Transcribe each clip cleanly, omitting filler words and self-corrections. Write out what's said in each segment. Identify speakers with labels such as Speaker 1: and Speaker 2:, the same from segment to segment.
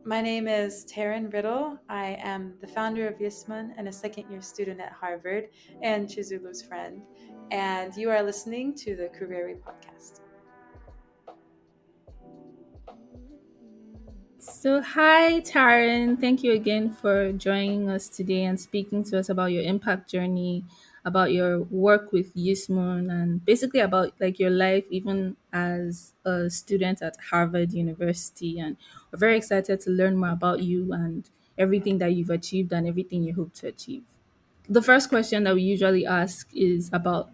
Speaker 1: My name is Taryn Riddle. I am the founder of YISMUN and a second year student at Harvard and Chizulu's friend. And you are listening to the Kurerie podcast.
Speaker 2: So, hi, Taryn. Thank you again for joining us today and speaking to us about your impact journey, about your work with Yusmun, and basically about like your life even as a student at Harvard University. And we're very excited to learn more about you and everything that you've achieved and everything you hope to achieve. The first question that we usually ask is about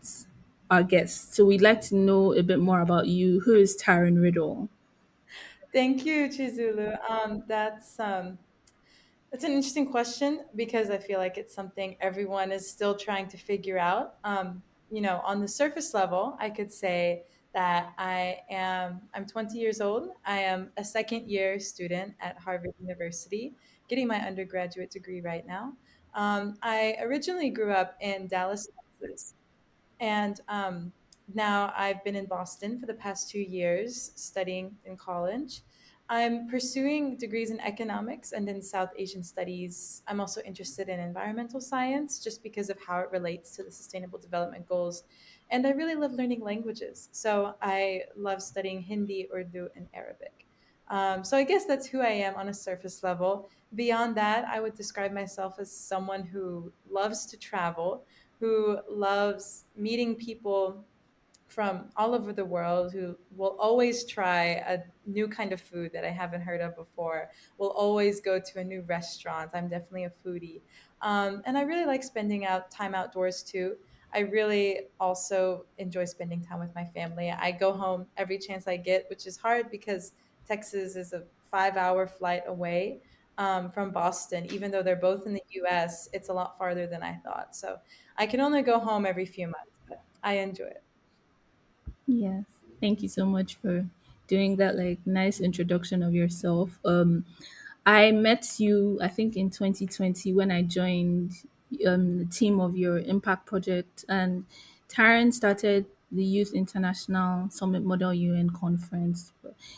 Speaker 2: our guests. So, we'd like to know a bit more about you. Who is Taryn Riddle?
Speaker 1: Thank you, Chizulu. That's an interesting question because I feel like it's something everyone is still trying to figure out. On the surface level, I could say that I'm 20 years old. I am a second year student at Harvard University, getting my undergraduate degree right now. I originally grew up in Dallas, Texas, and now I've been in Boston for the past 2 years studying in college. I'm pursuing degrees in economics and in South Asian studies. I'm also interested in environmental science just because of how it relates to the Sustainable Development Goals. And I really love learning languages. So I love studying Hindi, Urdu, and Arabic. So I guess that's who I am on a surface level. Beyond that, I would describe myself as someone who loves to travel, who loves meeting people from all over the world, who will always try a new kind of food that I haven't heard of before, will always go to a new restaurant. I'm definitely a foodie. And I really like spending out time outdoors too. I really also enjoy spending time with my family. I go home every chance I get, which is hard because Texas is a 5 hour flight away from Boston. Even though they're both in the US, it's a lot farther than I thought. So I can only go home every few months, but I enjoy it.
Speaker 2: Yes. Thank you so much for doing that like nice introduction of yourself. I met you I think in 2020 when I joined the team of your impact project, and Taryn started the Youth International Summit Model UN conference.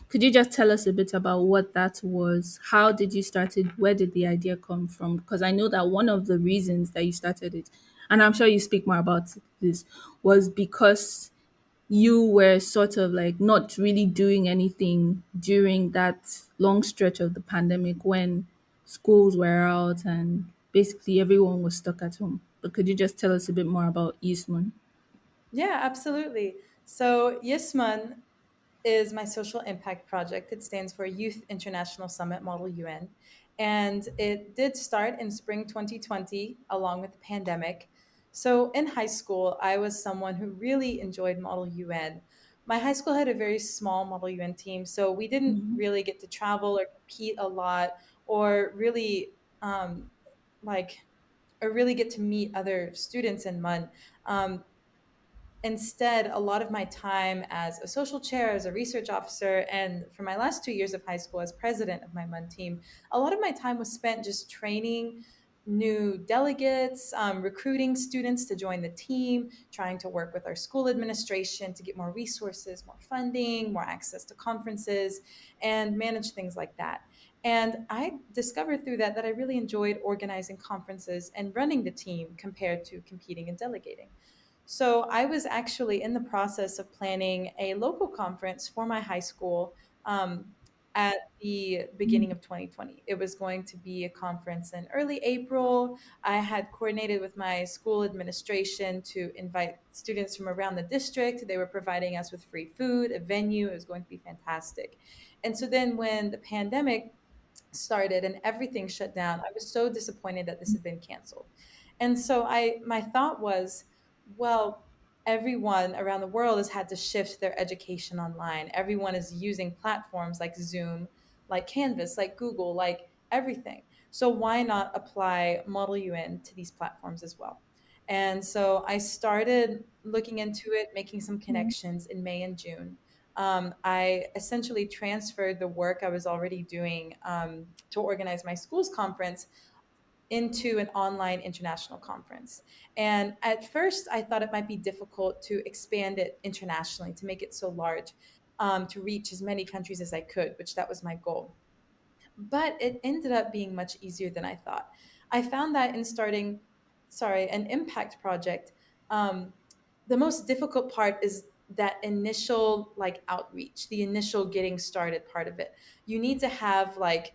Speaker 2: Could you just tell us a bit about what that was? How did you start it? Where did the idea come from? Because I know that one of the reasons that you started it, and I'm sure you speak more about this, was because you were sort of like not really doing anything during that long stretch of the pandemic when schools were out and basically everyone was stuck at home. But could you just tell us a bit more about Eastman?
Speaker 1: Yeah, absolutely. So Yisman is my social impact project. It stands for Youth International Summit Model UN. And it did start in spring 2020 along with the pandemic. So in high school, I was someone who really enjoyed Model UN. My high school had a very small Model UN team, so we didn't really get to travel or compete a lot or really like or really get to meet other students in MUN. Instead, a lot of my time as a social chair, as a research officer, and for my last 2 years of high school as president of my MUN team, a lot of my time was spent just training new delegates, recruiting students to join the team, trying to work with our school administration to get more resources, more funding, more access to conferences, and manage things like that. And I discovered through that I really enjoyed organizing conferences and running the team compared to competing and delegating. So I was actually in the process of planning a local conference for my high school at the beginning of 2020. It was going to be a conference in early April. I had coordinated with my school administration to invite students from around the district. They were providing us with free food, a venue. It was going to be fantastic. And so then when the pandemic started and everything shut down, I was so disappointed that this had been canceled. And so my thought was, well, everyone around the world has had to shift their education online. Everyone is using platforms like Zoom, like Canvas, like Google, like everything. So why not apply Model UN to these platforms as well? And so I started looking into it, making some connections in May and June. I essentially transferred the work I was already doing to organize my school's conference into an online international conference. And at first, I thought it might be difficult to expand it internationally, to make it so large, to reach as many countries as I could, which that was my goal. but it ended up being much easier than I thought. I found that in starting, sorry, an impact project, um, the most difficult part is that initial like outreach, the initial getting started part of it. You need to have like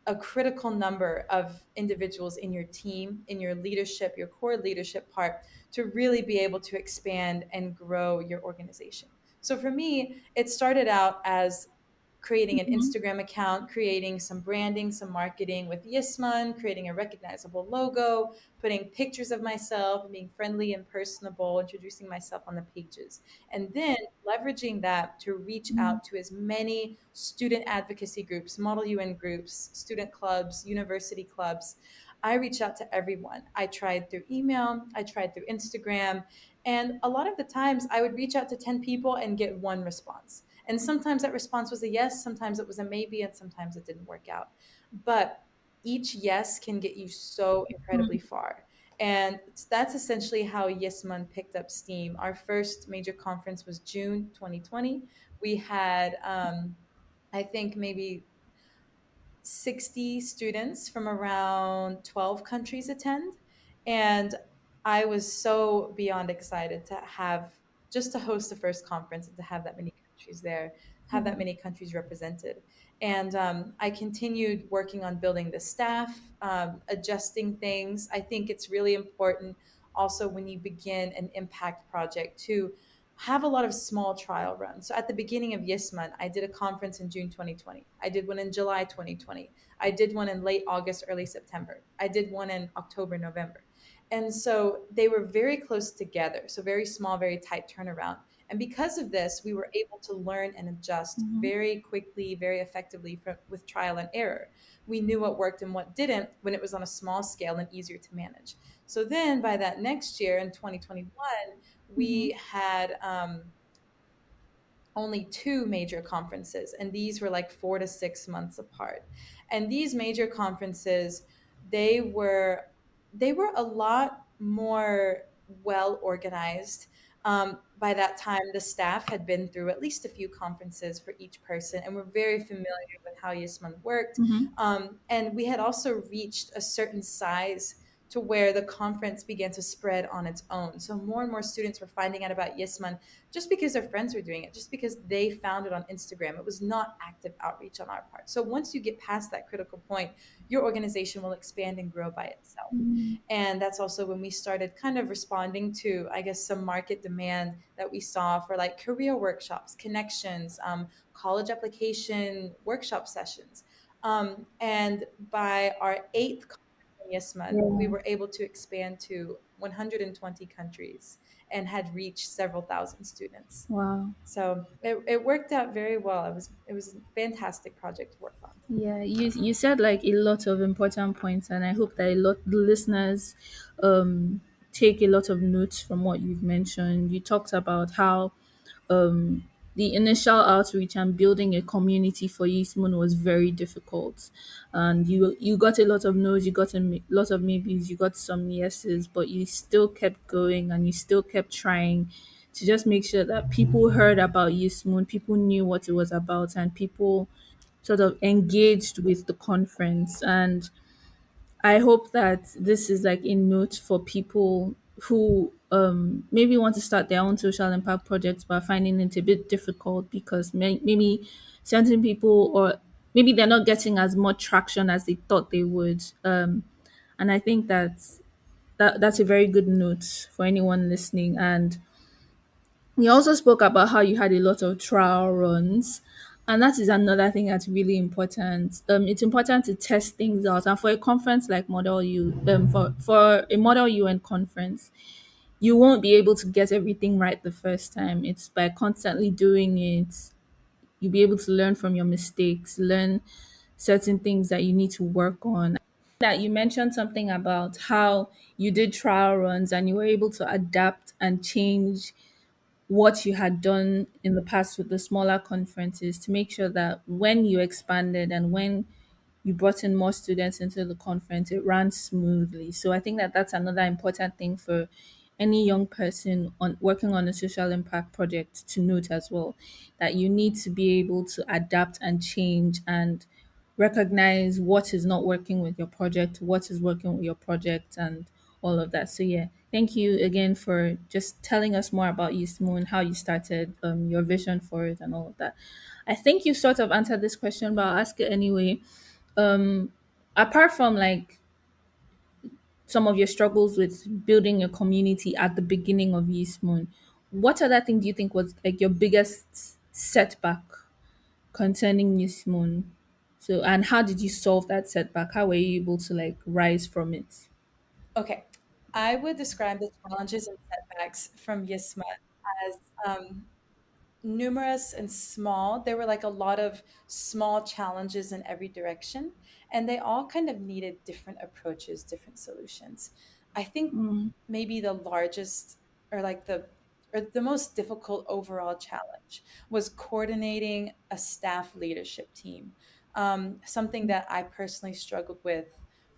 Speaker 1: a critical number of individuals in your team, in your leadership, your core leadership part, to really be able to expand and grow your organization. So for me, it started out as creating an
Speaker 2: Mhm.
Speaker 1: Instagram account, creating some branding, some marketing with Yisman, creating a recognizable logo, putting pictures of myself, being friendly and personable, introducing myself on the pages, and then leveraging that to reach
Speaker 2: Mhm.
Speaker 1: out to as many student advocacy groups, Model UN groups, student clubs, university clubs. I reached out to everyone. I tried through email, I tried through Instagram, and a lot of the times I would reach out to 10 people and get one response. And sometimes that response was a yes, sometimes it was a maybe, and sometimes it didn't work out. But each yes can get you so incredibly far. And that's essentially how Yisman picked up steam. Our first major conference was June 2020. We had, I think, maybe 60 students from around 12 countries attend. And I was so beyond excited to have just to host the first conference and to have that many countries there, have that many countries represented. And I continued working on building the staff, adjusting things. I think it's really important also when you begin an impact project to have a lot of small trial runs. So at the beginning of Yisman, I did a conference in June 2020. I did one in July 2020. I did one in late August, early September. I did one in October, November. And so they were very close together. So very small, very tight turnaround. And because of this, we were able to learn and adjust
Speaker 2: Mhm.
Speaker 1: very quickly, very effectively with trial and error. We knew what worked and what didn't when it was on a small scale and easier to manage. So then by that next year in 2021,
Speaker 2: Mhm.
Speaker 1: we had only two major conferences, and these were like 4 to 6 months apart. And these major conferences, they were they were a lot more well organized. By that time, the staff had been through at least a few conferences for each person, and were very familiar with how Yisman worked.
Speaker 2: Mhm.
Speaker 1: And we had also reached a certain size to where the conference began to spread on its own. So more and more students were finding out about Yisman just because their friends were doing it, just because they found it on Instagram. It was not active outreach on our part. So once you get past that critical point, your organization will expand and grow by itself.
Speaker 2: Mhm.
Speaker 1: And that's also when we started kind of responding to, I guess, some market demand that we saw for like career workshops, connections, college application workshop sessions. And by our eighth Yes, man. We
Speaker 2: Yeah.
Speaker 1: were able to expand to 120 countries and had reached several thousand students.
Speaker 2: Wow.
Speaker 1: So it worked out very well. It was a fantastic project to work on.
Speaker 2: Yeah, you said like a lot of important points, and I hope that a lot the listeners take a lot of notes from what you've mentioned. You talked about how um the initial outreach and building a community for Eastmoon was very difficult, and you got a lot of no's, you got lot of maybes, you got some yeses, but you still kept going and you still kept trying to just make sure that people heard about Eastmoon, people knew what it was about, and people sort of engaged with the conference. And I hope that this is like a note for people who maybe want to start their own social impact projects but are finding it a bit difficult because maybe certain people, or maybe they're not getting as much traction as they thought they would. And I think that's a very good note for anyone listening. And you also spoke about how you had a lot of trial runs, and that is another thing that's really important. It's important to test things out, and for a conference like Model U, for a Model UN conference, you won't be able to get everything right the first time. It's by constantly doing it, you'll be able to learn from your mistakes, learn certain things that you need to work on. That you mentioned something about how you did trial runs and you were able to adapt and change what you had done in the past with the smaller conferences to make sure that when you expanded and when you brought in more students into the conference, it ran smoothly. So I think that that's another important thing for any young person on working on a social impact project to note as well, that you need to be able to adapt and change and recognize what is not working with your project, what is working with your project, and all of that. So yeah, thank you again for just telling us more about East Moon, how you started, your vision for it, and all of that. I think you sort of answered this question, but I'll ask it anyway. Apart from like some of your struggles with building a community at the beginning of East Moon, what other thing do you think was like your biggest setback concerning East Moon? So, and how did you solve that setback? How were you able to like rise from it?
Speaker 1: Okay, I would describe the challenges and setbacks from Yisma as numerous and small. There were like a lot of small challenges in every direction, and they all kind of needed different approaches, different solutions. I think
Speaker 2: Mm,
Speaker 1: maybe the largest or like the most difficult overall challenge was coordinating a staff leadership team. Something that I personally struggled with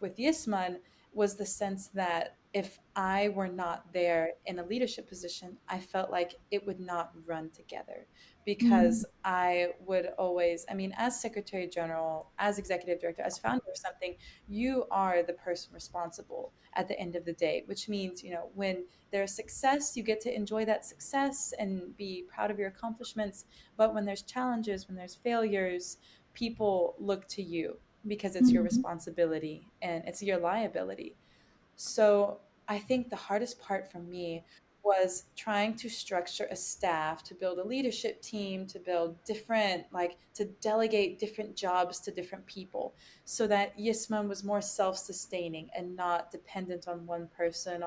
Speaker 1: Yisman was the sense that if I were not there in a leadership position, I felt like it would not run together
Speaker 2: mm,
Speaker 1: because I would always, I mean, as Secretary General, as Executive Director, as founder of something, you are the person responsible at the end of the day, which means, when there's success, you get to enjoy that success and be proud of your accomplishments. But when there's challenges, when there's failures, people look to you because it's your
Speaker 2: mm,
Speaker 1: responsibility and it's your liability. So I think the hardest part for me was trying to structure a staff, to build a leadership team, to build different, like to delegate different jobs to different people so that Yisman was more self-sustaining and not dependent on one person,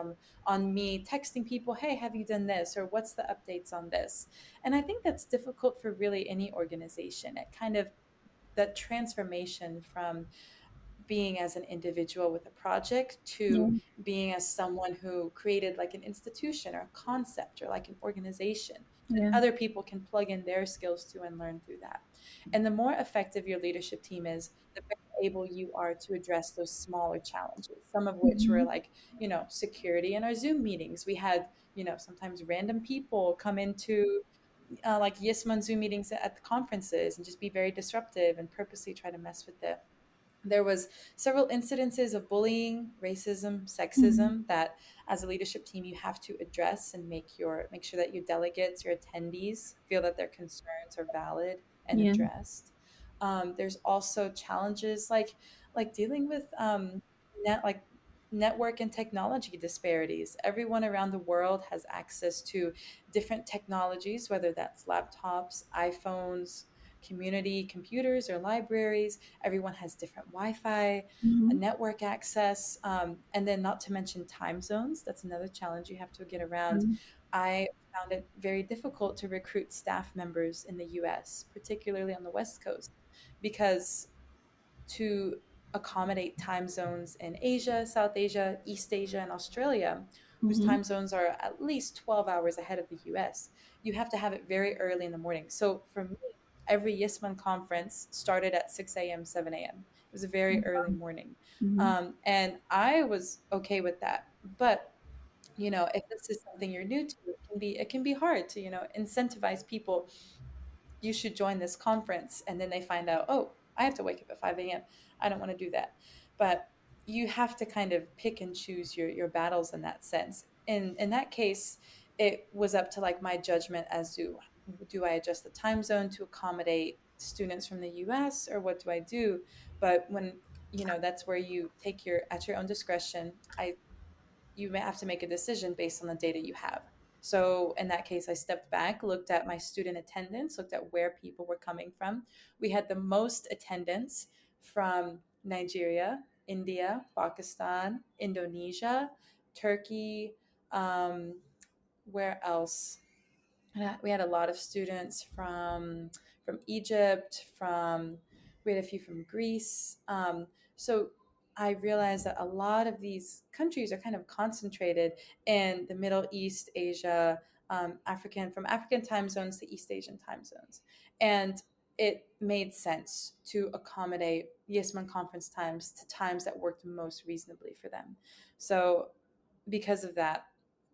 Speaker 1: on me texting people, hey, have you done this? Or what's the updates on this? And I think that's difficult for really any organization. It kind of that transformation from being as an individual with a project
Speaker 2: yeah,
Speaker 1: to being as someone who created like an institution or a concept or like an organization that
Speaker 2: yeah.
Speaker 1: other people can plug in their skills to and learn through that. And the more effective your leadership team is, the better able you are to address those smaller challenges, some of which were
Speaker 2: Mm-hmm.
Speaker 1: like, security in our Zoom meetings. We had, sometimes random people come into like Yisman Zoom meetings at the conferences and just be very disruptive and purposely try to mess with it. There was several incidences of bullying, racism,
Speaker 2: Mm-hmm.
Speaker 1: sexism that as a leadership team you have to address and make sure that your delegates, your attendees feel that their concerns are valid and
Speaker 2: Yeah.
Speaker 1: addressed. There's also challenges like dealing with net like network and technology disparities. Everyone around the world has access to different technologies, whether that's laptops, iPhones, community computers or libraries. Everyone has different Wi-Fi,
Speaker 2: Mm-hmm.
Speaker 1: network access, and then not to mention time zones. That's another challenge you have to get around. I found it very difficult to recruit staff members in the US, particularly on the West Coast, because to accommodate time zones in Asia, South Asia, East Asia, and Australia, whose
Speaker 2: Mm-hmm.
Speaker 1: time zones are at least 12 hours ahead of the US. You have to have it very early in the morning. So for me, every Yisman conference started at 6 a.m., 7 a.m. It was a very early morning.
Speaker 2: Mm-hmm.
Speaker 1: And I was okay with that. But if this is something you're new to, it can be hard to incentivize people, you should join this conference, and then they find out, oh, I have to wake up at 5 a.m. I don't want to do that. But you have to kind of pick and choose your battles in that sense. In that case, it was up to like my judgment as to, do I adjust the time zone to accommodate students from the US, or what do I do? But when that's where you take your at your own discretion. You may have to make a decision based on the data you have. So in that case, I stepped back, looked at my student attendance, looked at where people were coming from. We had the most attendance from Nigeria, India, Pakistan, Indonesia, Turkey. Where else? We had a lot of students from Egypt, we had a few from Greece. So I realized that a lot of these countries are kind of concentrated in the Middle East, Asia, from African time zones to East Asian time zones, and it made sense to accommodate Yisman conference times to times that worked most reasonably for them. So because of that,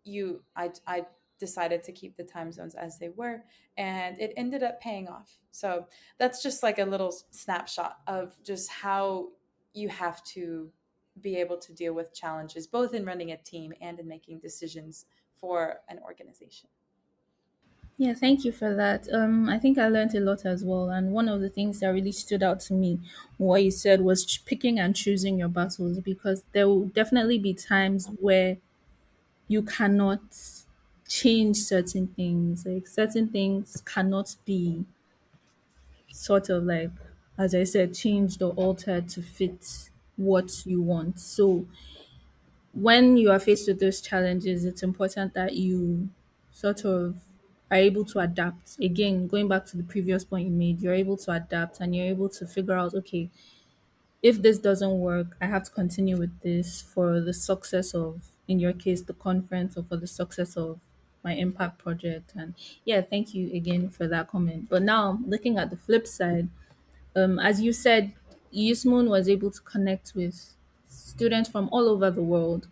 Speaker 1: I decided to keep the time zones as they were, and it ended up paying off. So that's just like a little snapshot of just how you have to be able to deal with challenges, both in running a team and in making decisions for an organization.
Speaker 2: Yeah, thank you for that. I think I learned a lot as well. And one of the things that really stood out to me, what you said, was picking and choosing your battles, because there will definitely be times where you cannot change certain things. Like certain things cannot be sort of like, as I said, changed or altered to fit what you want. So when you are faced with those challenges, it's important that you sort of are able to adapt. Again, going back to the previous point you made, you're able to adapt and you're able to figure out, okay, if this doesn't work, I have to continue with this for the success of, in your case, the conference, or for the success of my impact project. And yeah, thank you again for that comment. But now, looking at the flip side, as you said, Yusmoon was able to connect with students from all over the world.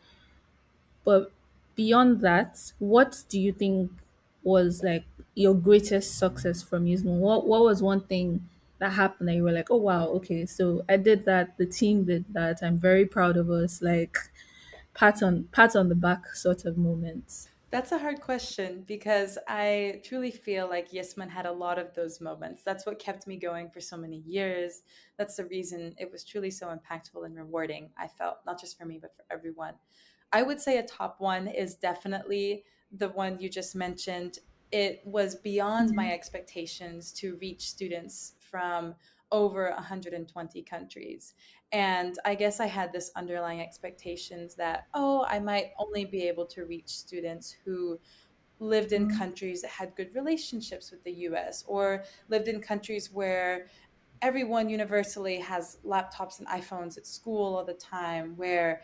Speaker 2: But beyond that, what do you think was like your greatest success from Yusmoon? What was one thing that happened that you were like, oh wow, okay, so I did that, the team did that, I'm very proud of us, like pat on the back sort of moments.
Speaker 1: That's a hard question because I truly feel like Yesman had a lot of those moments. That's what kept me going for so many years. That's the reason it was truly so impactful and rewarding, I felt, not just for me, but for everyone. I would say a top one is definitely the one you just mentioned. It was beyond my expectations to reach students from over 120 countries. And I guess I had this underlying expectations that, oh, I might only be able to reach students who lived in countries that had good relationships with the US, or lived in countries where everyone universally has laptops and iPhones at school all the time, where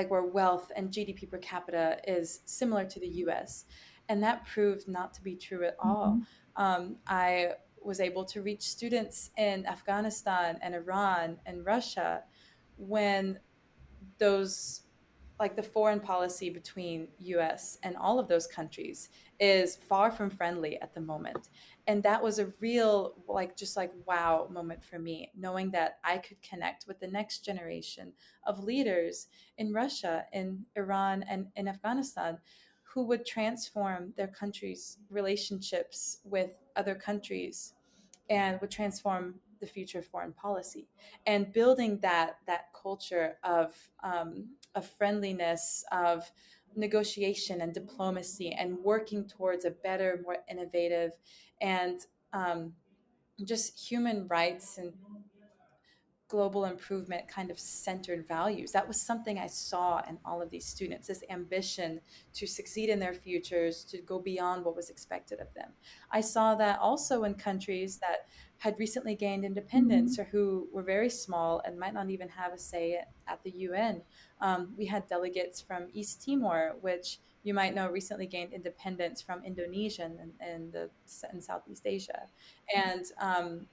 Speaker 1: where wealth and GDP per capita is similar to the US. And that proved not to be true at all. I was able to reach students in Afghanistan and Iran and Russia when those like the foreign policy between US and all of those countries is far from friendly at the moment. And that was a real just like wow moment for me, knowing that I could connect with the next generation of leaders in Russia, in Iran, and in Afghanistan, who would transform their countries' relationships with other countries and would transform the future of foreign policy, and building that culture of friendliness, of negotiation and diplomacy, and working towards a better, more innovative, and just human rights and global improvement kind of centered values. That was something I saw in all of these students, this ambition to succeed in their futures, to go beyond what was expected of them. I saw that also in countries that had recently gained independence or who were very small and might not even have a say at the UN. We had delegates from East Timor, which you might know recently gained independence from Indonesia in Southeast Asia. And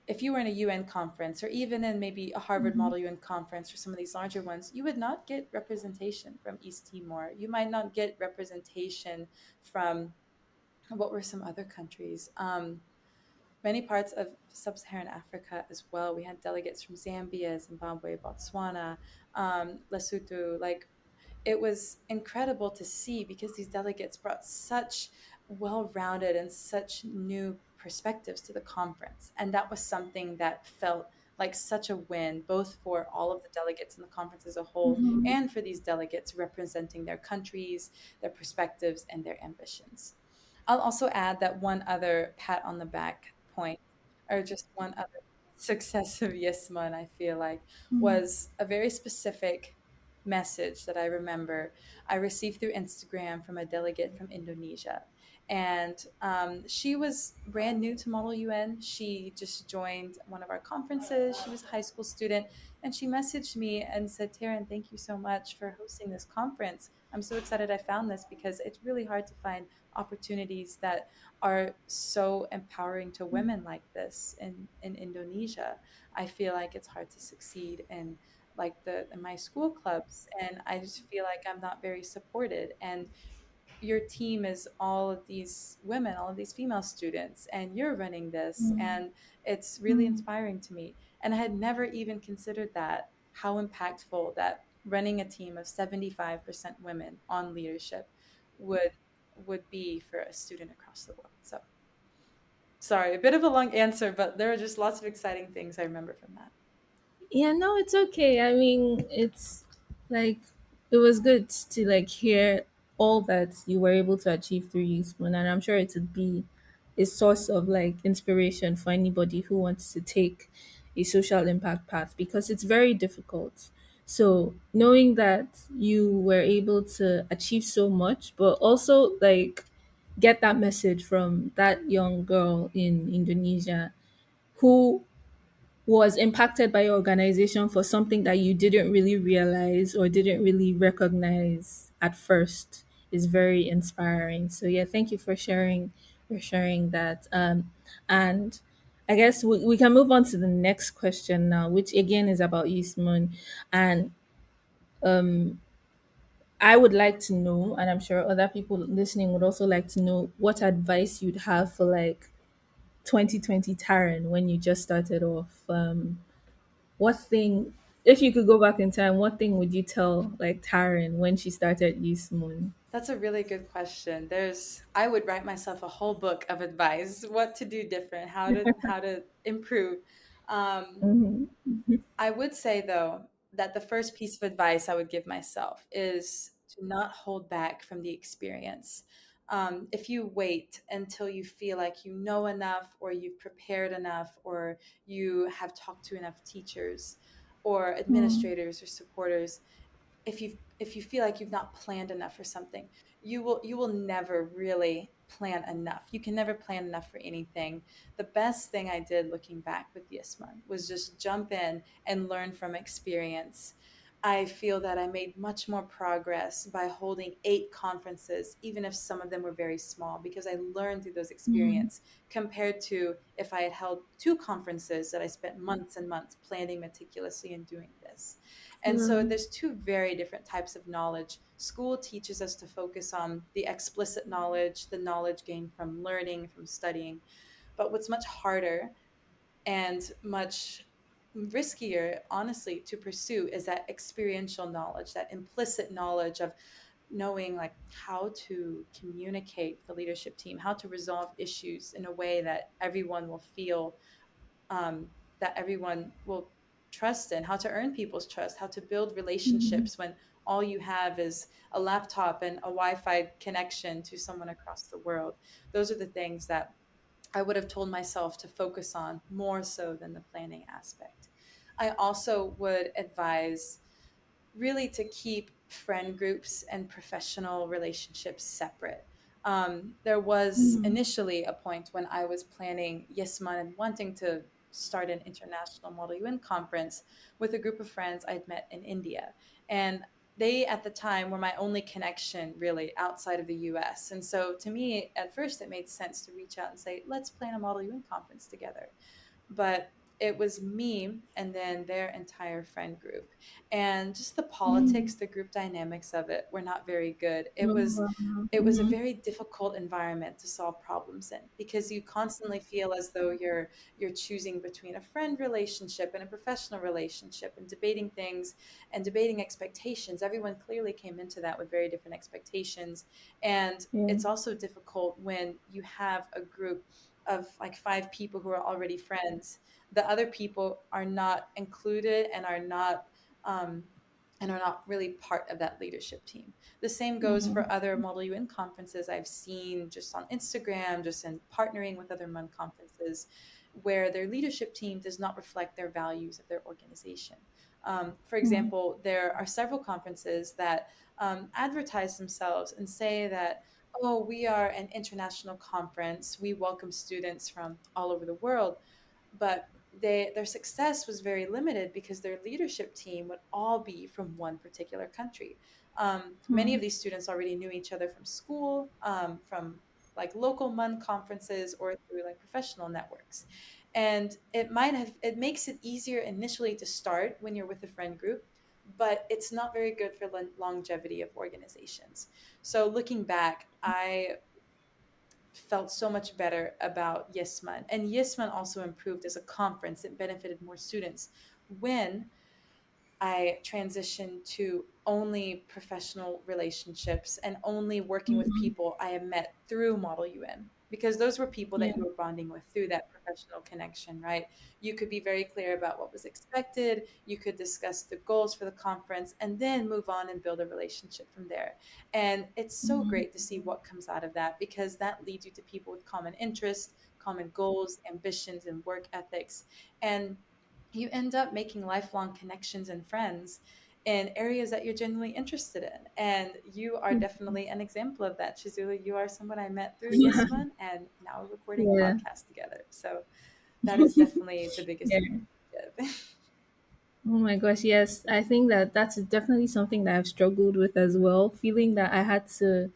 Speaker 1: if you were in a UN conference, or even in maybe a Harvard Model UN conference or some of these larger ones, you would not get representation from East Timor. You might not get representation from what were some other countries. Many parts of sub-Saharan Africa as well. We had delegates from Zambia, Zimbabwe, Botswana, Lesotho. Like it was incredible to see because these delegates brought such well-rounded and such new perspectives to the conference, and that was something that felt like such a win, both for all of the delegates in the conference as a whole and for these delegates representing their countries, their perspectives, and their ambitions. I'll also add that one other pat on the back point, or just one other success of Yisman, I feel like, was a very specific message that I remember I received through Instagram from a delegate from Indonesia. And she was brand new to Model UN. She just joined one of our conferences. She was a high school student. And she messaged me and said, Taryn, thank you so much for hosting this conference. I'm so excited I found this because it's really hard to find opportunities that are so empowering to women like this in Indonesia. I feel like it's hard to succeed in like the in my school clubs, and I just feel like I'm not very supported. And your team is all of these women, all of these female students, and you're running this,
Speaker 2: Mm,
Speaker 1: and it's really
Speaker 2: mm,
Speaker 1: inspiring to me. And I had never even considered that, how impactful that running a team of 75% women on leadership would be for a student across the world. So sorry, a bit of a long answer, but there are just lots of exciting things I remember from that.
Speaker 2: yeah, no, it's okay. I mean, it's like it was good to like hear all that you were able to achieve through Youthmoon, and I'm sure it would be a source of like inspiration for anybody who wants to take a social impact path because it's very difficult. So knowing that you were able to achieve so much, but also like get that message from that young girl in Indonesia who was impacted by your organization for something that you didn't really realize or didn't really recognize at first is very inspiring. So yeah, thank you for sharing that. And I guess we can move on to the next question now, which again is about Eastmoon. And I would like to know, and I'm sure other people listening would also like to know what advice you'd have for like 2020 Taryn when you just started off. What thing, if you could go back in time, what thing would you tell like Taryn when she started Youth Moon?
Speaker 1: That's a really good question. I would write myself a whole book of advice, what to do different, how to improve. Um,
Speaker 2: Mm-hmm.
Speaker 1: I would say though that the first piece of advice I would give myself is to not hold back from the experience. If you wait until you feel like you know enough, or you've prepared enough, or you have talked to enough teachers or
Speaker 2: Mm,
Speaker 1: administrators or supporters, if you feel like you've not planned enough for something, you will never really plan enough. You can never plan enough for anything. The best thing I did looking back with Yisman was just jump in and learn from experience. I feel that I made much more progress by holding 8 conferences, even if some of them were very small, because I learned through those
Speaker 2: mm,
Speaker 1: experience, compared to if I had held 2 conferences that I spent months and months planning meticulously and doing this. And so
Speaker 2: true.
Speaker 1: there's two very different types of knowledge. School teaches us to focus on the explicit knowledge, the knowledge gained from learning, from studying. But what's much harder and much riskier, honestly, to pursue is that experiential knowledge, that implicit knowledge of knowing like how to communicate with the leadership team, how to resolve issues in a way that everyone will feel, that everyone will trust in, how to earn people's trust, how to build
Speaker 2: Mm,
Speaker 1: relationships when all you have is a laptop and a Wi-Fi connection to someone across the world. Those are the things that I would have told myself to focus on more so than the planning aspect. I also would advise really to keep friend groups and professional relationships separate. There was
Speaker 2: mm,
Speaker 1: initially a point when I was planning Yesman and wanting to start an international Model UN conference with a group of friends I'd met in India. And they, at the time, were my only connection really outside of the US. And so to me, at first, it made sense to reach out and say, let's plan a Model UN conference together. But it was me and then their entire friend group, and just the
Speaker 2: mm.
Speaker 1: politics, the group dynamics of it were not very good.
Speaker 2: Oh, wow.
Speaker 1: It was a
Speaker 2: Mhm,
Speaker 1: very difficult environment to solve problems in, because you constantly feel as though you're choosing between a friend relationship and a professional relationship, and debating things and debating expectations. Everyone clearly came into that with very different expectations. And
Speaker 2: yeah.
Speaker 1: it's also difficult when you have a group of like 5 people who are already friends. The other people are not included um, and are not really part of that leadership team. The same goes
Speaker 2: Mm,
Speaker 1: for other Model UN conferences I've seen just on Instagram, just in partnering with other MUN conferences, where their leadership team does not reflect their values of their organization. For
Speaker 2: mm,
Speaker 1: example, there are several conferences that advertise themselves and say that, oh, we are an international conference. We welcome students from all over the world. But their success was very limited because their leadership team would all be from one particular country. Many
Speaker 2: mm,
Speaker 1: of these students already knew each other from school, from like local MUN conferences, or through like professional networks. And it makes it easier initially to start when you're with a friend group, but it's not very good for longevity of organizations. So looking back, I felt so much better about Yisman. And Yisman also improved as a conference. It benefited more students when I transitioned to only professional relationships and only working with
Speaker 2: Mm-hmm.
Speaker 1: people I have met through Model UN, because those were people
Speaker 2: Yeah.
Speaker 1: that you were bonding with through that professional connection, right? You could be very clear about what was expected. You could discuss the goals for the conference and then move on and build a relationship from there. And it's so
Speaker 2: Mm-hmm.
Speaker 1: great to see what comes out of that, because that leads you to people with common interests, common goals, ambitions, and work ethics. And you end up making lifelong connections and friends in areas that you're genuinely interested in. And you are definitely an example of that, Chizulu. You are someone I met through Yisman, and now we're recording a
Speaker 2: Yeah.
Speaker 1: podcast together. So that is definitely the biggest
Speaker 2: Yeah.
Speaker 1: gift.
Speaker 2: Oh my gosh, yes. I think that that's definitely something that I've struggled with as well. Feeling that I had to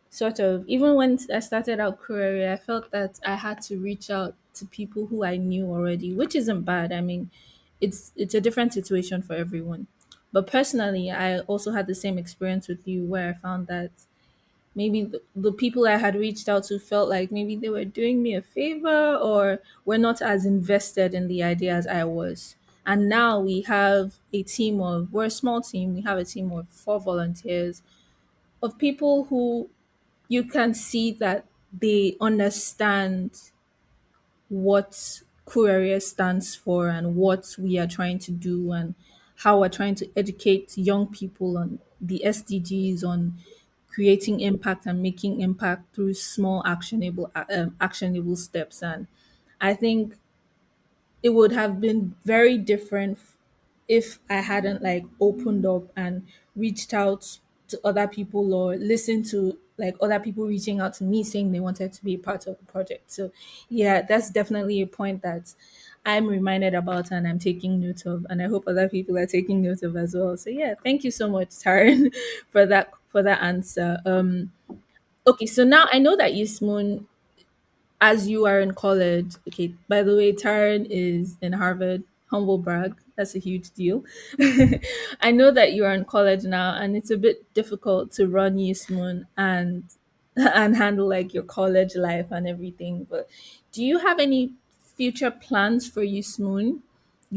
Speaker 2: sort of, even when I started out Kurerie, I felt that I had to reach out to people who I knew already, which isn't bad. I mean, it's a different situation for everyone. But personally, I also had the same experience with you where I found that maybe the people I had reached out to felt like maybe they were doing me a favor or were not as invested in the idea as I was. And now we have a team of, we're a small team, we have a team of 4 volunteers, of people who you can see that they understand what Kurerie stands for and what we are trying to do and how we're trying to educate young people on the SDGs, on creating impact and making impact through small actionable steps. And I think it would have been very different if I hadn't like opened up and reached out to other people or listened to like other people reaching out to me saying they wanted to be a part of the project. So yeah, that's definitely a point that I'm reminded about and I'm taking note of, and I hope other people are taking note of as well. So yeah, thank you so much, Taryn, for that answer. Okay, so now I know that Yasmoon, as you are in college, okay, by the way, Taryn is in Harvard. Humble brag. That's a huge deal. I know that you are in college now and it's a bit difficult to run Yismoon and and handle like your college life and everything. But do you have any future plans for Yismoon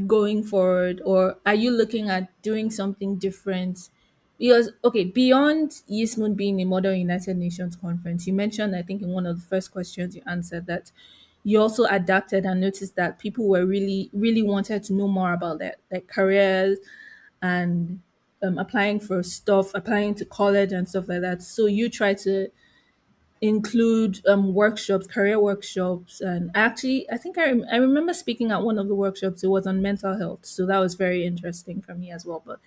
Speaker 2: going forward, or are you looking at doing something different? Because okay, beyond Yismun being a Model United Nations conference, you mentioned I think in one of the first questions you answered that you also adapted and noticed that people were really wanted to know more about their careers and applying for stuff, applying to college and stuff like that. So you try to include workshops, career workshops, and actually, I think I remember speaking at one of the workshops. It was on mental health, so that was very interesting for me as well. But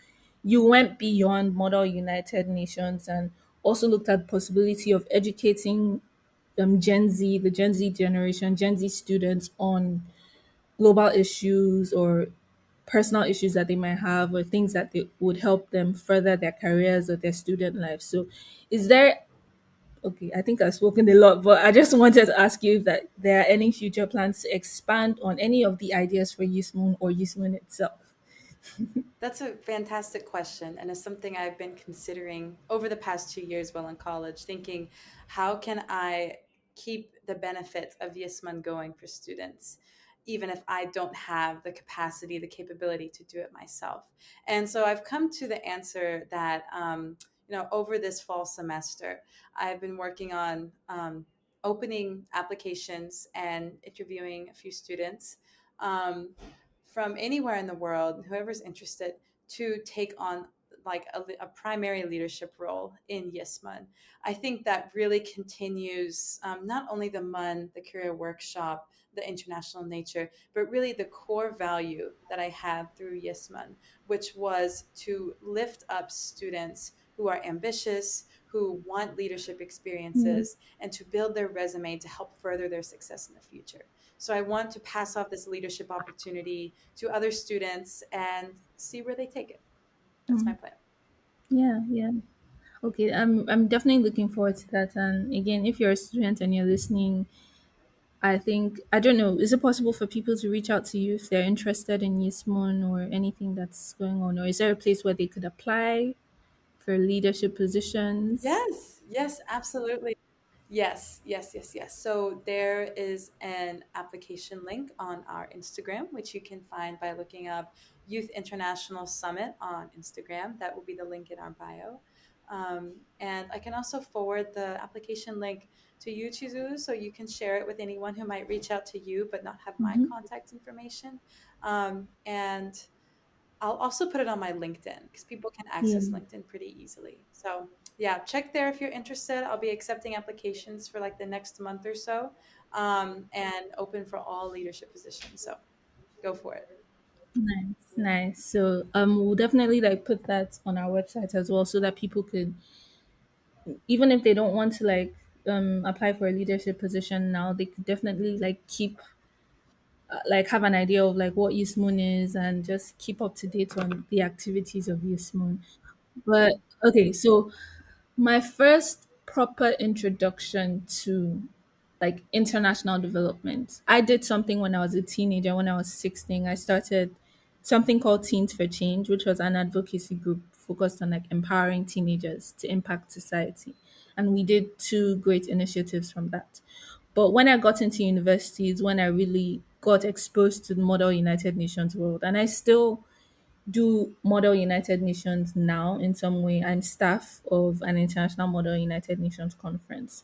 Speaker 2: you went beyond Model United Nations and also looked at the possibility of educating Gen Z, the Gen Z generation, Gen Z students on global issues or personal issues that they might have or things that they would help them further their careers or their student life. So, is there okay, I think I've spoken a lot, but I just wanted to ask you if that there are any future plans to expand on any of the ideas for Moon or Moon itself.
Speaker 1: That's a fantastic question, and it's something I've been considering over the past 2 years while in college, thinking, how can I keep the benefits of Yisman going for students, even if I don't have the capacity, the capability to do it myself? And so I've come to the answer that, over this fall semester, I've been working on opening applications and interviewing a few students. From anywhere in the world, whoever's interested, to take on like a primary leadership role in Yisman. I think that really continues not only the MUN, the career workshop, the international nature, but really the core value that I had through Yisman, which was to lift up students who are ambitious, who want leadership
Speaker 2: Yeah.
Speaker 1: experiences, and to build their resume to help further their success in the future. So I want to pass off this leadership opportunity to other students and see where they take it. That's my
Speaker 2: Mm.
Speaker 1: plan.
Speaker 2: Yeah, yeah. Okay, I'm definitely looking forward to that. And again, if you're a student and you're listening, I think I don't know. Is it possible for people to reach out to you if they're interested in Yismon or anything that's going on, or is there a place where they could apply for leadership positions?
Speaker 1: Yes, yes, absolutely. Yes, yes, yes, yes. So there is an application link on our Instagram, which you can find by looking up Youth International Summit on Instagram. That will be the link in our bio. And I can also forward the application link to you, Chizuru, so you can share it with anyone who might reach out to you but not have my
Speaker 2: Mm-hmm.
Speaker 1: contact information. And I'll also put it on my LinkedIn because people can
Speaker 2: Yeah.
Speaker 1: access LinkedIn pretty easily. So, yeah, check there if you're interested. I'll be accepting applications for like the next month or so, and open for all leadership positions. So, go for it.
Speaker 2: Nice, nice. So we'll definitely like put that on our website as well so that people could, even if they don't want to like apply for a leadership position now, they could definitely like keep like have an idea of like what Yusmoon is and just keep up to date on the activities of Yusmoon. But okay, so my first proper introduction to like international development. I did something when I was a teenager, when I was 16. I started something called Teens for Change, which was an advocacy group focused on like empowering teenagers to impact society. And we did two great initiatives from that. But when I got into universities, when I really got exposed to the model United Nations world, and I still do Model United Nations now in some way. I'm staff of an international Model United Nations conference.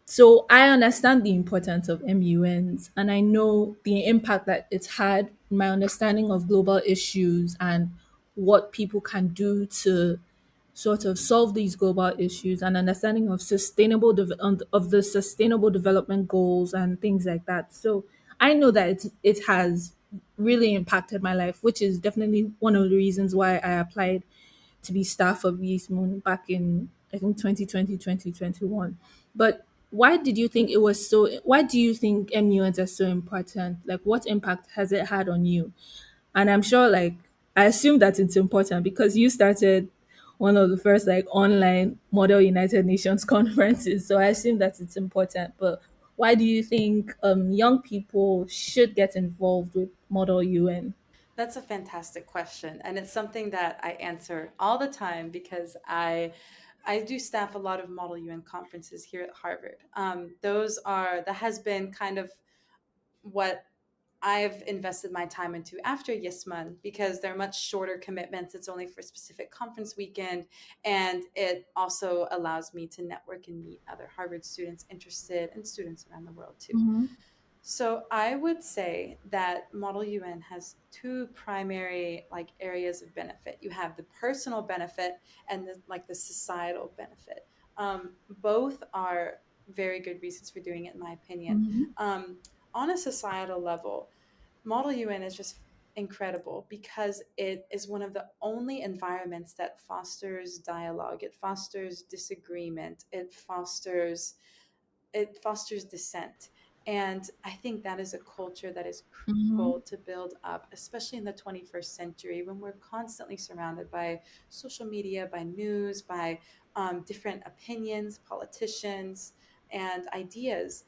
Speaker 2: So I understand the importance of MUNs and I know the impact that it's had in my understanding of global issues and what people can do to sort of solve these global issues and understanding of of the sustainable development goals and things like that. So I know that it has really impacted my life, which is definitely one of the reasons why I applied to be staff of Yeast Moon back in I think 2020 2021. But why do you think MUNs are so important? Like what impact has it had on you? And I'm sure like I assume that it's important because you started one of the first like online Model United Nations conferences. So I assume that it's important. But why do you think young people should get involved with Model UN?
Speaker 1: That's a fantastic question, and it's something that I answer all the time because I do staff a lot of Model UN conferences here at Harvard. That has been kind of what I've invested my time into after Yisman because they're much shorter commitments. It's only for a specific conference weekend. And it also allows me to network and meet other Harvard students interested and students around the world too.
Speaker 2: Mm-hmm.
Speaker 1: So I would say that Model UN has two primary like areas of benefit. You have the personal benefit and the societal benefit. Both are very good reasons for doing it, in my opinion.
Speaker 2: Mm-hmm.
Speaker 1: On a societal level, Model UN is just incredible because it is one of the only environments that fosters dialogue. It fosters disagreement. It fosters dissent. And I think that is a culture that is
Speaker 2: Mm-hmm.
Speaker 1: critical to build up, especially in the 21st century when we're constantly surrounded by social media, by news, by different opinions, politicians, and ideas,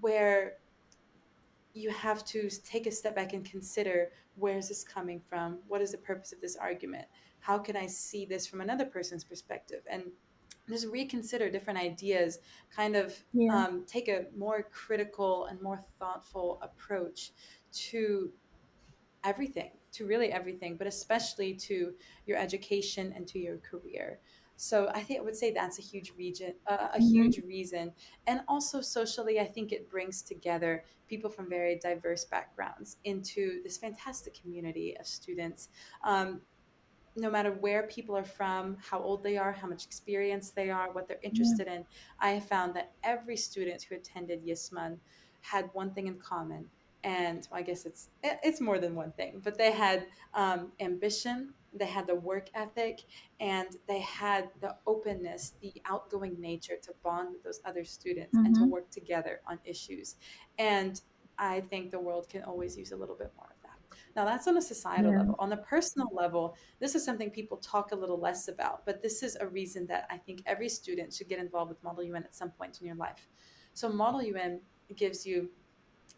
Speaker 1: where you have to take a step back and consider, where is this coming from? What is the purpose of this argument? How can I see this from another person's perspective? And just reconsider different ideas, kind of
Speaker 2: Yeah.
Speaker 1: take a more critical and more thoughtful approach to everything, to really everything, but especially to your education and to your career. So I think I would say that's a huge
Speaker 2: Mm-hmm.
Speaker 1: reason. And also socially, I think it brings together people from very diverse backgrounds into this fantastic community of students. No matter where people are from, how old they are, how much experience they are, what they're
Speaker 2: Yeah.
Speaker 1: interested in, I have found that every student who attended Yisman had one thing in common. And well, I guess it's more than one thing, but they had ambition, they had the work ethic, and they had the openness, the outgoing nature to bond with those other students and to
Speaker 2: Mm-hmm.
Speaker 1: work together on issues. And I think the world can always use a little bit more of that. Now, that's on a societal
Speaker 2: Yeah.
Speaker 1: level. On the personal level, this is something people talk a little less about, but this is a reason that I think every student should get involved with Model UN at some point in your life. So, Model UN gives you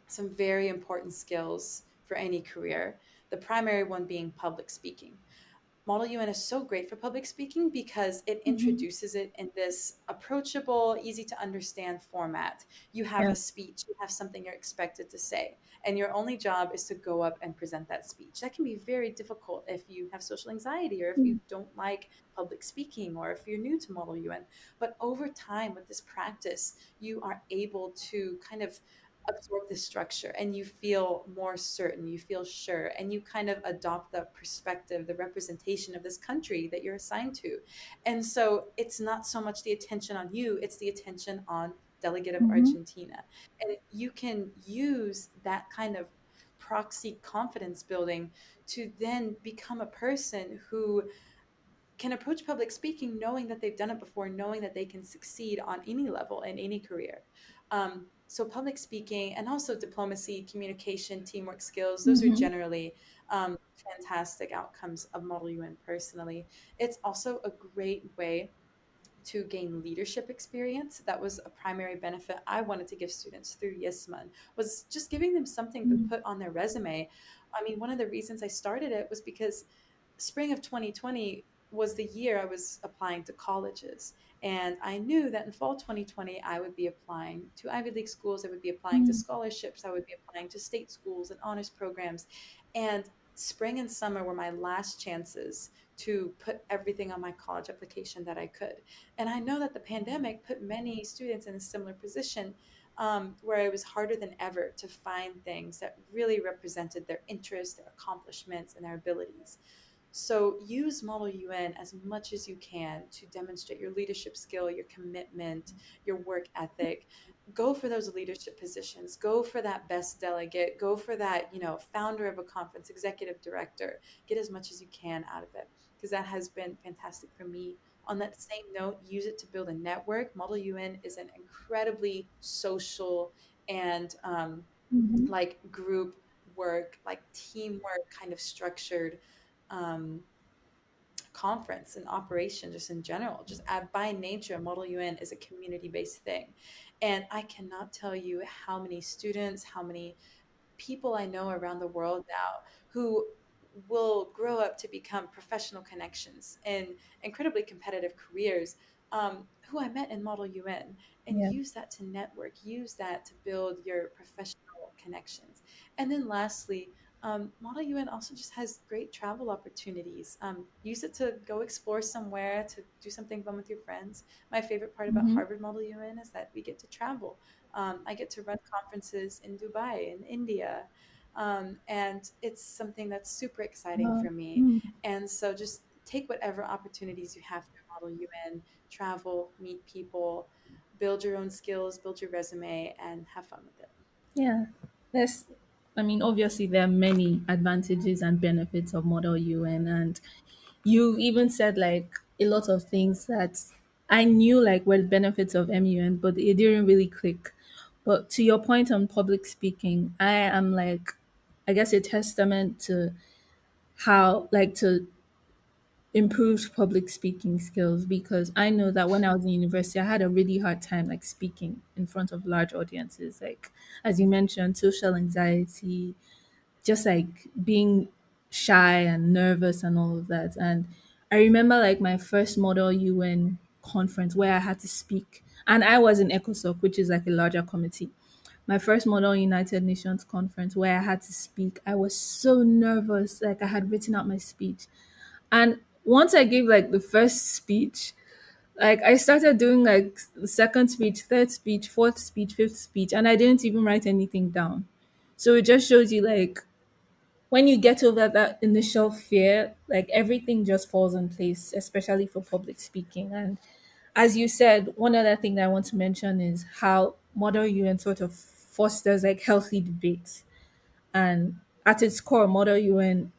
Speaker 1: some very important skills for any career. The primary one being public speaking. Model UN is so great for public speaking because it
Speaker 2: Mm-hmm.
Speaker 1: introduces it in this approachable, easy to understand format. You have
Speaker 2: Yeah.
Speaker 1: a speech, you have something you're expected to say, and your only job is to go up and present that speech. That can be very difficult if you have social anxiety or if you don't like public speaking or if you're new to Model UN. But over time, with this practice, you are able to kind of absorb the structure and you feel more certain, you feel sure, and you kind of adopt the perspective, the representation of this country that you're assigned to. And so it's not so much the attention on you, it's the attention on delegate of
Speaker 2: Mm-hmm.
Speaker 1: Argentina. And you can use that kind of proxy confidence building to then become a person who can approach public speaking knowing that they've done it before, knowing that they can succeed on any level in any career. So, public speaking and also diplomacy, communication, teamwork skills, those are
Speaker 2: Mm-hmm.
Speaker 1: generally fantastic outcomes of Model UN personally. It's also a great way to gain leadership experience. That was a primary benefit I wanted to give students through YISMUN, was just giving them something to put on their resume. I mean, one of the reasons I started it was because spring of 2020 was the year I was applying to colleges. And I knew that in fall 2020, I would be applying to Ivy League schools, I would be applying to
Speaker 2: Mm-hmm.
Speaker 1: scholarships, I would be applying to state schools and honors programs. And spring and summer were my last chances to put everything on my college application that I could. And I know that the pandemic put many students in a similar position, where it was harder than ever to find things that really represented their interests, their accomplishments, and their abilities. So use Model UN as much as you can to demonstrate your leadership skill, your commitment, your work ethic. Go for those leadership positions. Go for that best delegate. Go for that, founder of a conference, executive director. Get as much as you can out of it because that has been fantastic for me. On that same note, use it to build a network. Model UN is an incredibly social and
Speaker 2: Mm-hmm.
Speaker 1: like group work, like teamwork kind of structured um, conference and operation just in general. Just by nature, Model UN is a community based thing. And I cannot tell you how many students, how many people I know around the world now who will grow up to become professional connections in incredibly competitive careers, who I met in Model UN, and
Speaker 2: Yeah.
Speaker 1: use that to network, use that to build your professional connections. And then lastly, Model UN also just has great travel opportunities. Use it to go explore somewhere, to do something fun with your friends. My favorite part about
Speaker 2: Mm-hmm.
Speaker 1: Harvard Model UN is that we get to travel. I get to run conferences in Dubai, in India, and it's something that's super exciting for me.
Speaker 2: Mm.
Speaker 1: And so just take whatever opportunities you have through Model UN, travel, meet people, build your own skills, build your resume, and have fun with it.
Speaker 2: Yeah. There's, I mean, obviously there are many advantages and benefits of Model UN, and you even said like a lot of things that I knew like were the benefits of MUN, but it didn't really click. But to your point on public speaking, I am like, I guess a testament to how like to improved public speaking skills, because I know that when I was in university, I had a really hard time like speaking in front of large audiences. Like as you mentioned, social anxiety, just like being shy and nervous and all of that. And I remember like my first Model UN conference where I had to speak, and I was in ECOSOC, which is like a larger committee. My first Model United Nations conference where I had to speak, I was so nervous. Like I had written out my speech, and once I gave like the first speech, like I started doing like the second speech, third speech, fourth speech, fifth speech, and I didn't even write anything down. So it just shows you like when you get over that initial fear, like everything just falls in place, especially for public speaking. And as you said, one other thing that I want to mention is how Model UN sort of fosters like healthy debate. And at its core, Model UN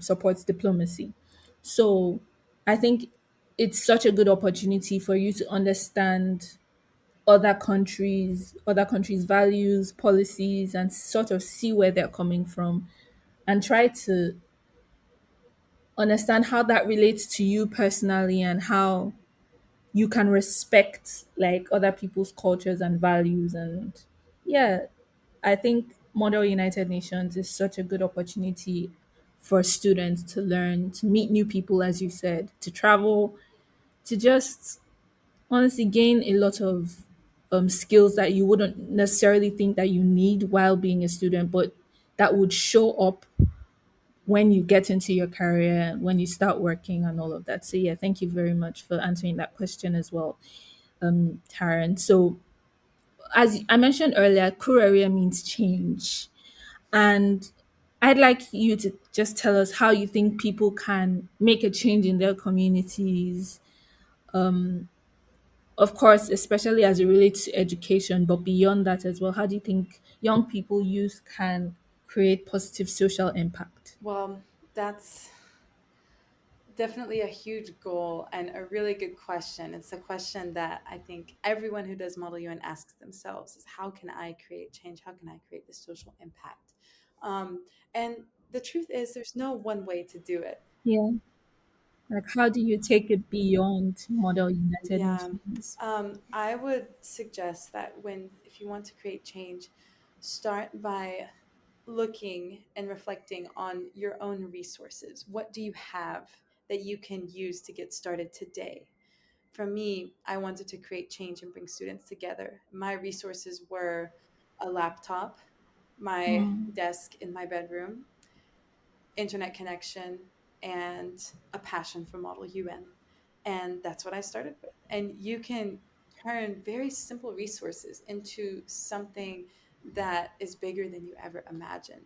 Speaker 2: supports diplomacy. So I think it's such a good opportunity for you to understand other countries' values, policies, and sort of see where they're coming from and try to understand how that relates to you personally and how you can respect like other people's cultures and values. And yeah, I think Model United Nations is such a good opportunity for students to learn, to meet new people, as you said, to travel, to just honestly gain a lot of skills that you wouldn't necessarily think that you need while being a student, but that would show up when you get into your career, when you start working, and all of that. So, yeah, thank you very much for answering that question as well, Taryn. So, as I mentioned earlier, Kurerie means change. And I'd like you to just tell us how you think people can make a change in their communities. Of course, especially as it relates to education, but beyond that as well, how do you think young people, youth can create positive social impact?
Speaker 1: Well, that's definitely a huge goal and a really good question. It's a question that I think everyone who does Model UN asks themselves is how can I create change? How can I create this social impact? And the truth is, there's no one way to do it.
Speaker 2: Yeah. Like, how do you take it beyond Model United
Speaker 1: Yeah.
Speaker 2: Nations?
Speaker 1: I would suggest that if you want to create change, start by looking and reflecting on your own resources. What do you have that you can use to get started today? For me, I wanted to create change and bring students together. My resources were a laptop, my
Speaker 2: Mm,
Speaker 1: desk in my bedroom, internet connection, and a passion for Model UN. And that's what I started with. And you can turn very simple resources into something that is bigger than you ever imagined.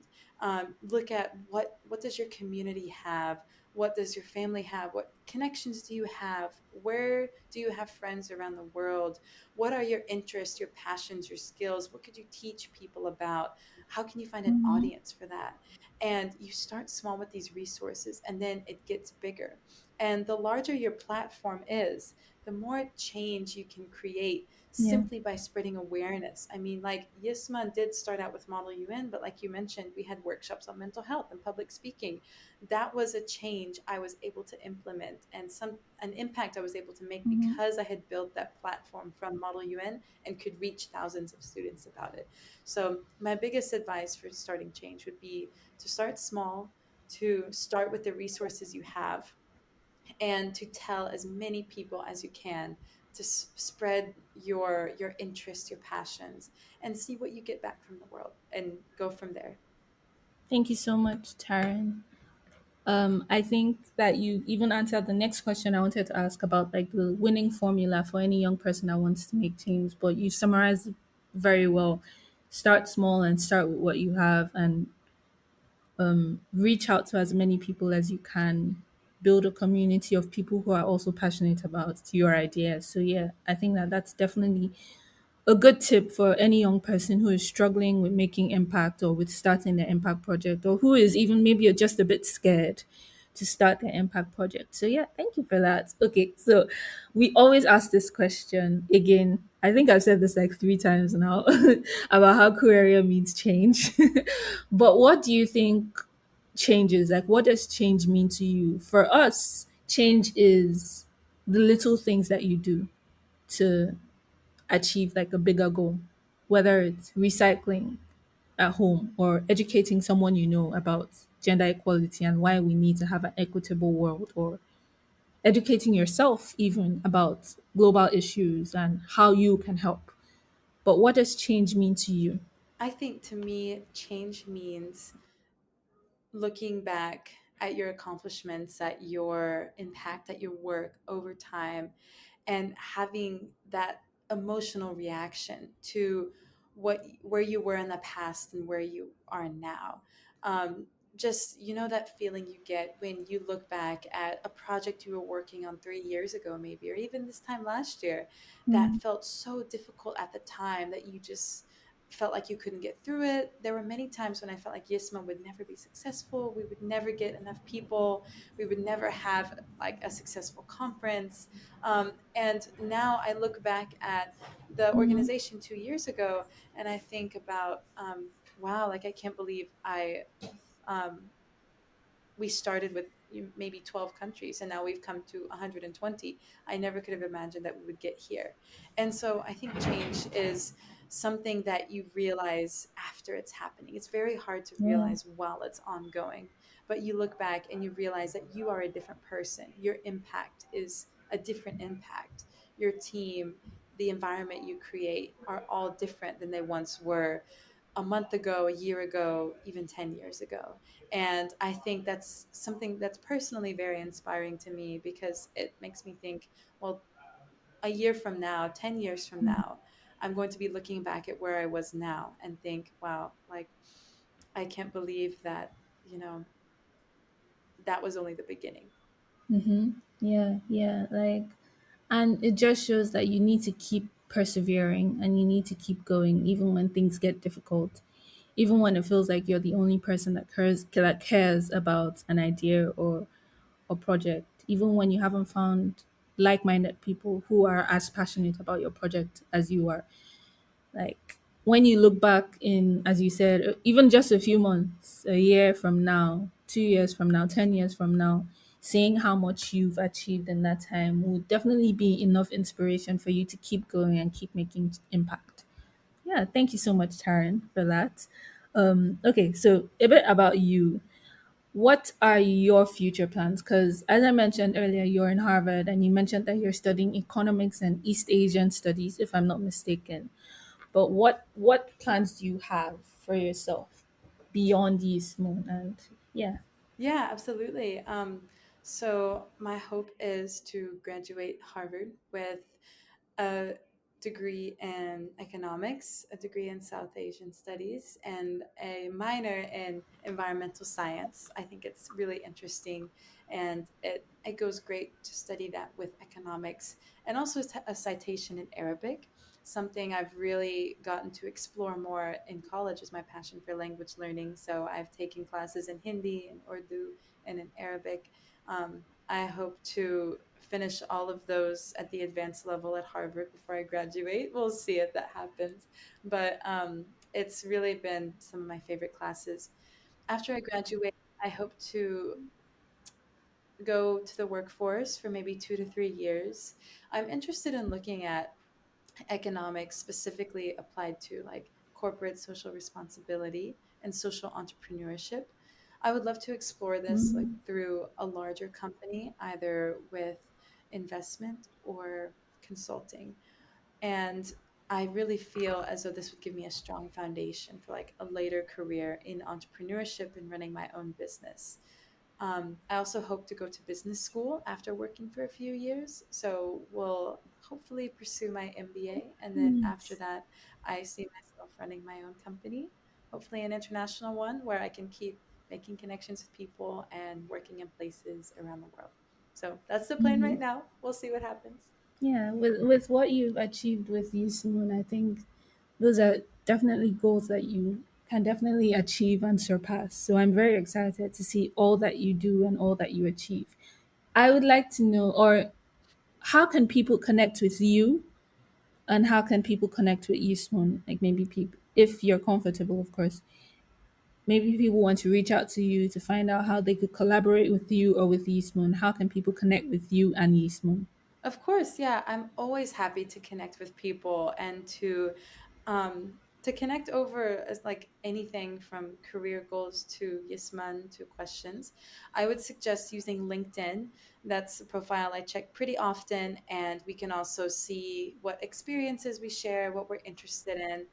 Speaker 1: Look at what does your community have? What does your family have? What connections do you have? Where do you have friends around the world? What are your interests, your passions, your skills? What could you teach people about? How can you find an
Speaker 2: mhm.
Speaker 1: audience for that? And you start small with these resources, and then it gets bigger. And the larger your platform is, the more change you can create
Speaker 2: Yeah.
Speaker 1: simply by spreading awareness. I mean, like Yisman did start out with Model UN, but like you mentioned, we had workshops on mental health and public speaking. That was a change I was able to implement, and some an impact I was able to make
Speaker 2: Mhm.
Speaker 1: because I had built that platform from Model UN and could reach thousands of students about it. So my biggest advice for starting change would be to start small, to start with the resources you have, and to tell as many people as you can, to spread your interests, your passions, and see what you get back from the world and go from there.
Speaker 2: Thank you so much, Taryn. I think that you even answered the next question I wanted to ask about, like the winning formula for any young person that wants to make change. But you summarized it very well. Start small and start with what you have, and reach out to as many people as you can. Build a community of people who are also passionate about your ideas. So yeah, I think that that's definitely a good tip for any young person who is struggling with making impact or with starting the impact project, or who is even maybe just a bit scared to start the impact project. So yeah, thank you for that. Okay, so we always ask this question again. I think I've said this like 3 times now about how queer area means change. But what do you think changes? Like, what does change mean to you? For us, change is the little things that you do to achieve like a bigger goal, whether it's recycling at home or educating someone you know about gender equality and why we need to have an equitable world, or educating yourself even about global issues and how you can help. But what does change mean to you?
Speaker 1: I think to me, change means looking back at your accomplishments, at your impact, at your work over time, and having that emotional reaction to where you were in the past and where you are now. Um, just that feeling you get when you look back at a project you were working on 3 years ago, maybe, or even this time last year, that
Speaker 2: Mm,
Speaker 1: felt so difficult at the time that you just felt like you couldn't get through it. There were many times when I felt like Yisma would never be successful. We would never get enough people. We would never have like a successful conference. And now I look back at the
Speaker 2: mhm.
Speaker 1: organization 2 years ago, and I think about, wow, like I can't believe um, we started with maybe 12 countries and now we've come to 120. I never could have imagined that we would get here. And so I think change is something that you realize after it's happening. It's very hard to
Speaker 2: Yeah.
Speaker 1: realize while it's ongoing, but you look back and you realize that you are a different person. Your impact is a different impact. Your team, the environment you create are all different than they once were a month ago, a year ago, even 10 years ago. And I think that's something that's personally very inspiring to me because it makes me think, well, a year from now, 10 years from now, I'm going to be looking back at where I was now and think, wow, like, I can't believe that, you know, that was only the beginning.
Speaker 2: Mm-hmm. Yeah, yeah. Like, and it just shows that you need to keep persevering and you need to keep going even when things get difficult, even when it feels like you're the only person that cares about an idea or a project, even when you haven't found like-minded people who are as passionate about your project as you are. Like when you look back in, as you said, even just a few months, a year from now, 2 years from now, 10 years from now, seeing how much you've achieved in that time will definitely be enough inspiration for you to keep going and keep making impact. Yeah, thank you so much, Taryn, for that. Okay, so a bit about you. What are your future plans? Because as I mentioned earlier, you're in Harvard and you mentioned that you're studying economics and East Asian studies, if I'm not mistaken. But what plans do you have for yourself beyond these moon and yeah.
Speaker 1: Yeah, absolutely. So my hope is to graduate Harvard with a degree in economics, a degree in South Asian studies, and a minor in environmental science. I think it's really interesting, and it goes great to study that with economics, and also a citation in Arabic. Something I've really gotten to explore more in college is my passion for language learning. So I've taken classes in Hindi and Urdu and in Arabic. I hope to finish all of those at the advanced level at Harvard before I graduate. We'll see if that happens. But it's really been some of my favorite classes. After I graduate, I hope to go to the workforce for maybe 2 to 3 years. I'm interested in looking at economics specifically applied to like corporate social responsibility and social entrepreneurship. I would love to explore this like
Speaker 2: Mm,
Speaker 1: through a larger company, either with investment or consulting. And I really feel as though this would give me a strong foundation for like a later career in entrepreneurship and running my own business. I also hope to go to business school after working for a few years. So we'll hopefully pursue my MBA. And then after
Speaker 2: nice.
Speaker 1: that, I see myself running my own company, hopefully an international one where I can keep making connections with people and working in places around the world. So that's the plan right now. We'll see what happens.
Speaker 2: Yeah, with what you've achieved with Youth Moon, I think those are definitely goals that you can definitely achieve and surpass. So I'm very excited to see all that you do and all that you achieve. I would like to know, or how can people connect with you and how can people connect with Youth Moon? Like maybe people, if you're comfortable, of course. Maybe people want to reach out to you to find out how they could collaborate with you or with Yeastmoon. How can people connect with you and Yeastmoon?
Speaker 1: Of course, yeah. I'm always happy to connect with people and to connect over as like anything from career goals to Yisman to questions. I would suggest using LinkedIn. That's a profile I check pretty often, and we can also see what experiences we share, what we're interested in.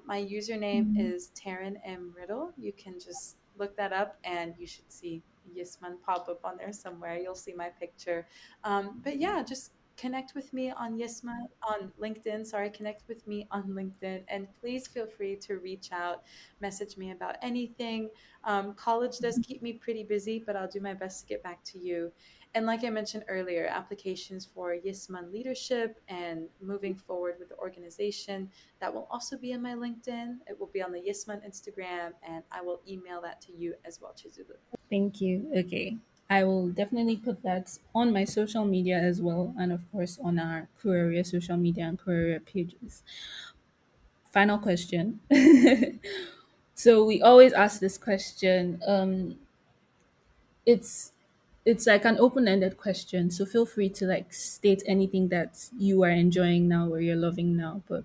Speaker 1: My username is Taryn M. Riddle. You can just look that up, and you should see Yisman pop up on there somewhere. You'll see my picture, but yeah, just connect with me on Yesma on LinkedIn. Sorry, connect with me on LinkedIn, and please feel free to reach out, message me about anything. College does keep me pretty busy, but I'll do my best to get back to you. And like I mentioned earlier, applications for Yisman leadership and moving forward with the organization that will also be on my LinkedIn. It will be on the Yisman Instagram, and I will email that to you as well, Chizulu.
Speaker 2: Thank you. Okay. I will definitely put that on my social media as well, and of course on our Kurerie social media and Kurerie pages. Final question. So we always ask this question. It's it's like an open-ended question, so feel free to like state anything that you are enjoying now or you're loving now. But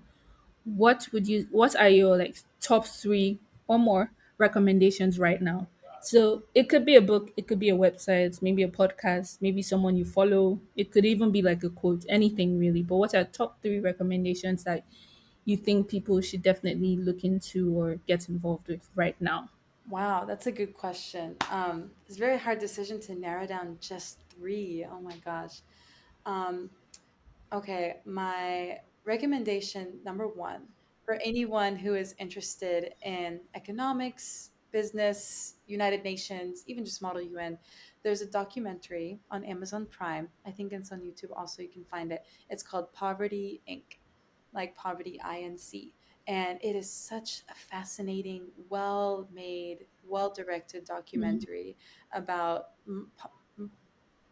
Speaker 2: what are your like top three or more recommendations right now? So it could be a book, it could be a website, maybe a podcast, maybe someone you follow. It could even be like a quote, anything really. But what are top three recommendations that you think people should definitely look into or get involved with right now?
Speaker 1: Wow, that's a good question. It's a very hard decision to narrow down just three. Oh my gosh. Um, Okay, my recommendation number one for anyone who is interested in economics, business, United Nations, even just Model UN, there's a documentary on Amazon Prime. I think it's on YouTube also. You can find it. It's called Poverty Inc., like Poverty Inc. And it is such a fascinating, well made, well directed
Speaker 2: Mm,
Speaker 1: documentary about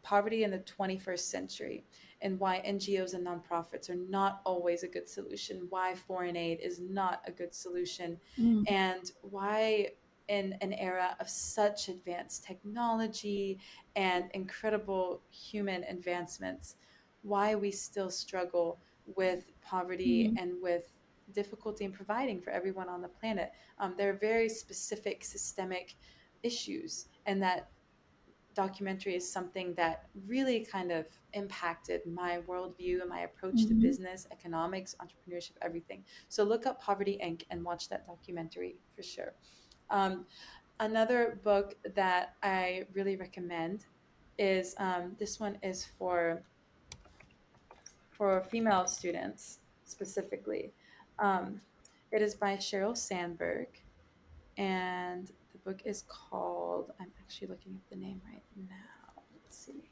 Speaker 1: poverty in the 21st century and why NGOs and nonprofits are not always a good solution, why foreign aid is not a good solution,
Speaker 2: mm,
Speaker 1: and why, in an era of such advanced technology and incredible human advancements, why we still struggle with poverty
Speaker 2: mm,
Speaker 1: and with difficulty in providing for everyone on the planet. There are very specific systemic issues, and that documentary is something that really kind of impacted my worldview and my approach to
Speaker 2: mm-hmm,
Speaker 1: business, economics, entrepreneurship, everything. So look up Poverty Inc. and watch that documentary for sure. Um, Another book that I really recommend is this one is for female students specifically. Um, it is by Sheryl Sandberg, and the book is called. I'm actually looking up the name right now. Let's see.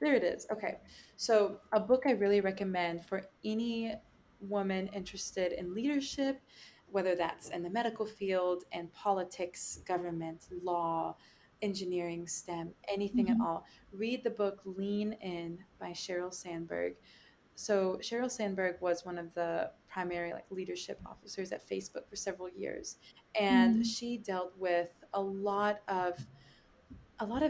Speaker 1: There it is. Okay. So, a book I really recommend for any woman interested in leadership, whether that's in the medical field and politics, government, law, engineering, STEM, anything at
Speaker 2: mm-hmm,
Speaker 1: all. Read the book Lean In by Sheryl Sandberg. So Sheryl Sandberg was one of the primary like leadership officers at Facebook for several years, and
Speaker 2: mm,
Speaker 1: she dealt with a lot of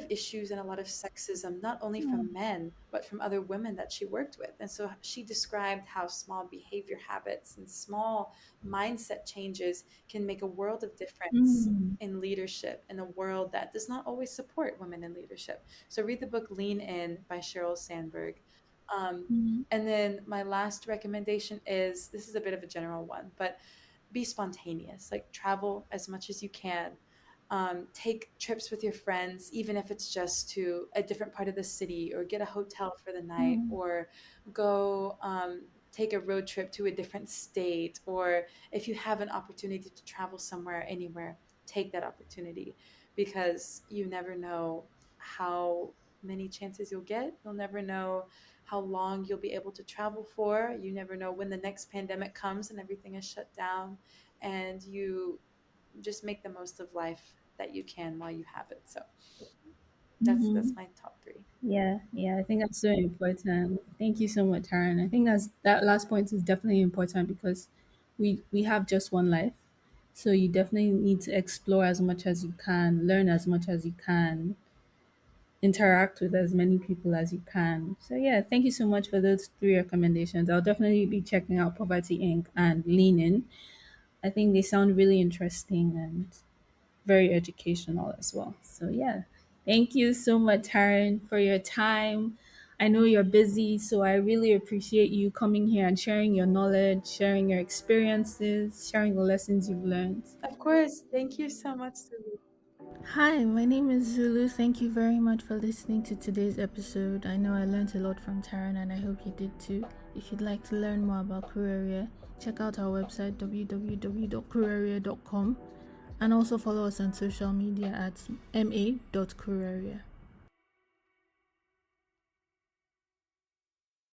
Speaker 1: issues and a lot of sexism, not only
Speaker 2: oh,
Speaker 1: from men, but from other women that she worked with. And so she described how small behavior habits and small mindset changes can make a world of difference
Speaker 2: mm,
Speaker 1: in leadership in a world that does not always support women in leadership. So read the book Lean In by Sheryl Sandberg. Um,
Speaker 2: mm,
Speaker 1: and then my last recommendation is this is a bit of a general one, but be spontaneous, like travel as much as you can. Take trips with your friends, even if it's just to a different part of the city, or get a hotel for the night,
Speaker 2: mm,
Speaker 1: or go take a road trip to a different state, or if you have an opportunity to travel somewhere, anywhere, take that opportunity because you never know how many chances you'll get. You'll never know how long you'll be able to travel for. You never know when the next pandemic comes and everything is shut down, and you just make the most of life that you can while you have it. So that's
Speaker 2: mm-hmm.
Speaker 1: my top three.
Speaker 2: Yeah, yeah, I think that's so important. Thank you so much, Taryn. I think that last point is definitely important because we have just one life. So you definitely need to explore as much as you can, learn as much as you can, interact with as many people as you can. So yeah, thank you so much for those three recommendations. I'll definitely be checking out Poverty Inc. and Lean In. I think they sound really interesting and very educational as well. So yeah, thank you so much, Taryn, for your time. I know you're busy, so I really appreciate you coming here and sharing your knowledge, sharing your experiences, sharing the lessons you've learned.
Speaker 1: Of course. Thank you so much, Sue.
Speaker 3: Hi, my name is Zulu. Thank you very much for listening to today's episode. I know I learned a lot from Taryn and I hope you did too. If you'd like to learn more about Kurerie, check out our website www.kurerie.com and also follow us on social media at ma.kurerie.